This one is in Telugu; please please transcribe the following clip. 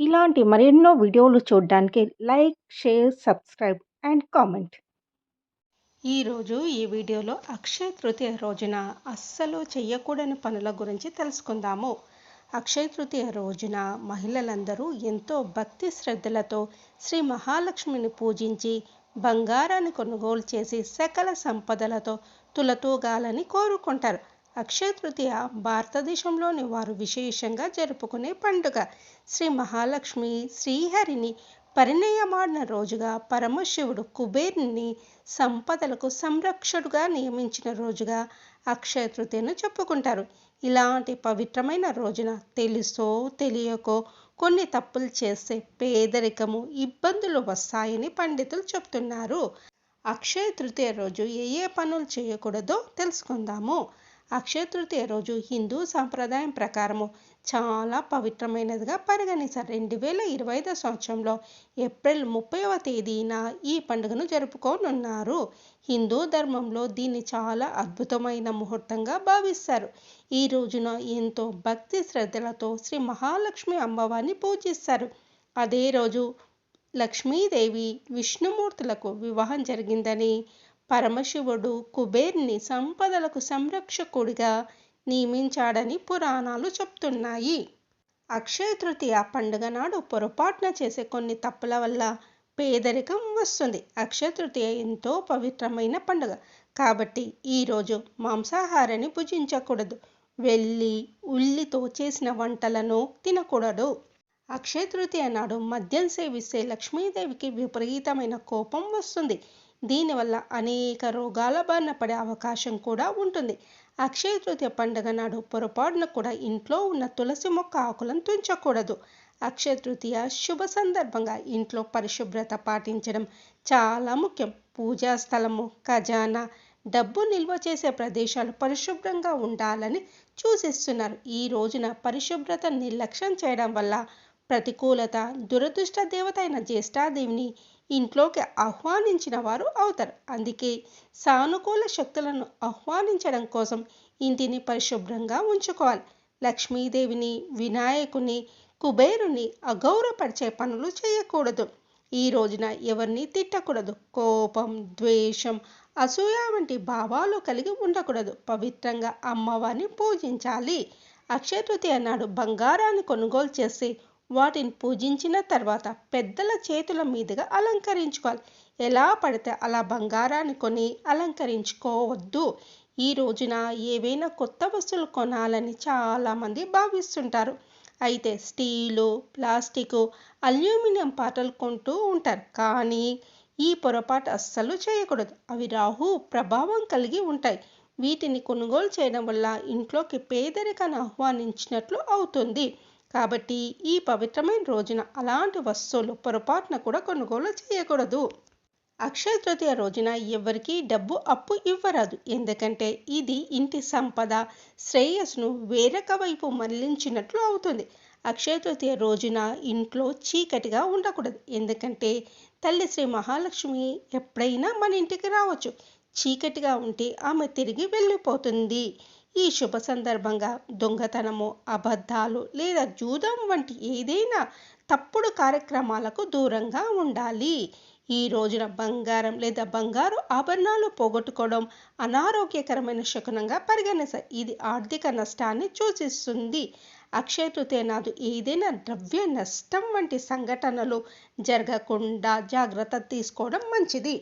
ఇలాంటి మరెన్నో వీడియోలు చూడడానికి like, share, subscribe and comment. ఈరోజు ఈ వీడియోలో అక్షయ తృతీయ రోజున అస్సలు చేయకూడని పనుల గురించి తెలుసుకుందాము. అక్షయ తృతీయ రోజున మహిళలందరూ ఎంతో భక్తి శ్రద్ధలతో శ్రీ మహాలక్ష్మిని పూజించి బంగారాన్ని కొనుగోలు చేసి సకల సంపదలతో తులతూగాలని కోరుకుంటారు. అక్షయ తృతీయ భారతదేశంలోని వారు విశేషంగా జరుపుకునే పండుగ. శ్రీ మహాలక్ష్మి శ్రీహరిని పరిణయమాడిన రోజుగా, పరమశివుడు కుబేరుని సంపదలకు సంరక్షకుడుగా నియమించిన రోజుగా అక్షయ తృతీయను చెప్పుకుంటారు. ఇలాంటి పవిత్రమైన రోజున తెలుసో తెలియకో కొన్ని తప్పులు చేస్తే పేదరికము, ఇబ్బందులు వస్తాయని పండితులు చెప్తున్నారు. అక్షయ తృతీయ రోజు ఏ పనులు చేయకూడదో తెలుసుకుందాము. అక్షయ తృతీయ రోజు హిందూ సాంప్రదాయం ప్రకారము చాలా పవిత్రమైనదిగా పరిగణిస్తారు. 2025 సంవత్సరంలో ఏప్రిల్ 30వ తేదీన ఈ పండుగను జరుపుకోనున్నారు. హిందూ ధర్మంలో దీన్ని చాలా అద్భుతమైన ముహూర్తంగా భావిస్తారు. ఈ రోజున ఎంతో భక్తి శ్రద్ధలతో శ్రీ మహాలక్ష్మి అమ్మవారిని పూజిస్తారు. అదే రోజు లక్ష్మీదేవి విష్ణుమూర్తులకు వివాహం జరిగిందని, పరమశివుడు కుబేరుని సంపదలకు సంరక్షకుడిగా నియమించాడని పురాణాలు చెప్తున్నాయి. అక్షయ తృతీయ పండుగ నాడు పొరపాటున చేసే కొన్ని తప్పుల వల్ల పేదరికం వస్తుంది. అక్షయ తృతీయ ఎంతో పవిత్రమైన పండుగ కాబట్టి ఈరోజు మాంసాహారాన్ని భుజించకూడదు. వెల్లి, ఉల్లితో చేసిన వంటలను తినకూడదు. అక్షయ తృతీయ నాడు మద్యం సేవిస్తే లక్ష్మీదేవికి విపరీతమైన కోపం వస్తుంది. దీనివల్ల అనేక రోగాల బారిన పడే అవకాశం కూడా ఉంటుంది. అక్షయ తృతీయ పండుగ నాడు పొరపాటున కూడా ఇంట్లో ఉన్న తులసి మొక్క ఆకులను తుంచకూడదు. అక్షయ తృతీయ శుభ సందర్భంగా ఇంట్లో పరిశుభ్రత పాటించడం చాలా ముఖ్యం. పూజా స్థలము, ఖజానా, డబ్బు నిల్వ చేసే ప్రదేశాలు పరిశుభ్రంగా ఉండాలని సూచిస్తున్నారు. ఈ రోజున పరిశుభ్రత నిర్లక్ష్యం చేయడం వల్ల ప్రతికూలత, దురదృష్ట దేవత అయిన జ్యేష్ఠాదేవిని ఇంట్లోకి ఆహ్వానించిన వారు అవుతారు. అందుకే సానుకూల శక్తులను ఆహ్వానించడం కోసం ఇంటిని పరిశుభ్రంగా ఉంచుకోవాలి. లక్ష్మీదేవిని, వినాయకుని, కుబేరుని అగౌరవపరిచే పనులు చేయకూడదు. ఈ రోజున ఎవరిని తిట్టకూడదు. కోపం, ద్వేషం, అసూయ వంటి భావాలు కలిగి ఉండకూడదు. పవిత్రంగా అమ్మవారిని పూజించాలి. అక్షయ తృతీయ నాడు బంగారాన్ని కొనుగోలు చేసి వాటిని పూజించిన తర్వాత పెద్దల చేతుల మీదుగా అలంకరించుకోవాలి. ఎలా పడితే అలా బంగారాన్ని కొని అలంకరించుకోవద్దు. ఈ రోజున ఏవైనా కొత్త వస్తువులు కొనాలని చాలామంది భావిస్తుంటారు. అయితే స్టీలు, ప్లాస్టిక్, అల్యూమినియం పాత్రలు కొంటూ ఉంటారు. కానీ ఈ పొరపాటు అస్సలు చేయకూడదు. అవి రాహు ప్రభావం కలిగి ఉంటాయి. వీటిని కొనుగోలు చేయడం వల్ల ఇంట్లోకి పేదరికాన్ని ఆహ్వానించినట్లు అవుతుంది. కాబట్టి ఈ పవిత్రమైన రోజున అలాంటి వస్తువులు పొరపాటున కూడా కొనుగోలు చేయకూడదు. అక్షయ తృతీయ రోజున ఎవరికీ డబ్బు అప్పు ఇవ్వరాదు. ఎందుకంటే ఇది ఇంటి సంపద, శ్రేయస్సును వేరొక వైపు మళ్లించినట్లు అవుతుంది. అక్షయ తృతీయ రోజున ఇంట్లో చీకటిగా ఉండకూడదు. ఎందుకంటే తల్లి శ్రీ మహాలక్ష్మి ఎప్పుడైనా మన ఇంటికి రావచ్చు. చీకటిగా ఉంటే ఆమె తిరిగి వెళ్ళిపోతుంది. ఈ శుభ సందర్భంగా దొంగతనము, అబద్ధాలు లేదా జూదం వంటి ఏదైనా తప్పుడు కార్యక్రమాలకు దూరంగా ఉండాలి. ఈ రోజున బంగారం లేదా బంగారు ఆభరణాలు పోగొట్టుకోవడం అనారోగ్యకరమైన శకునంగా పరిగణిస్తారు. ఇది ఆర్థిక నష్టాన్ని సూచిస్తుంది. అక్షయ తృతీయ నాడు ఏదైనా ద్రవ్య నష్టం వంటి సంఘటనలు జరగకుండా జాగ్రత్త తీసుకోవడం మంచిది.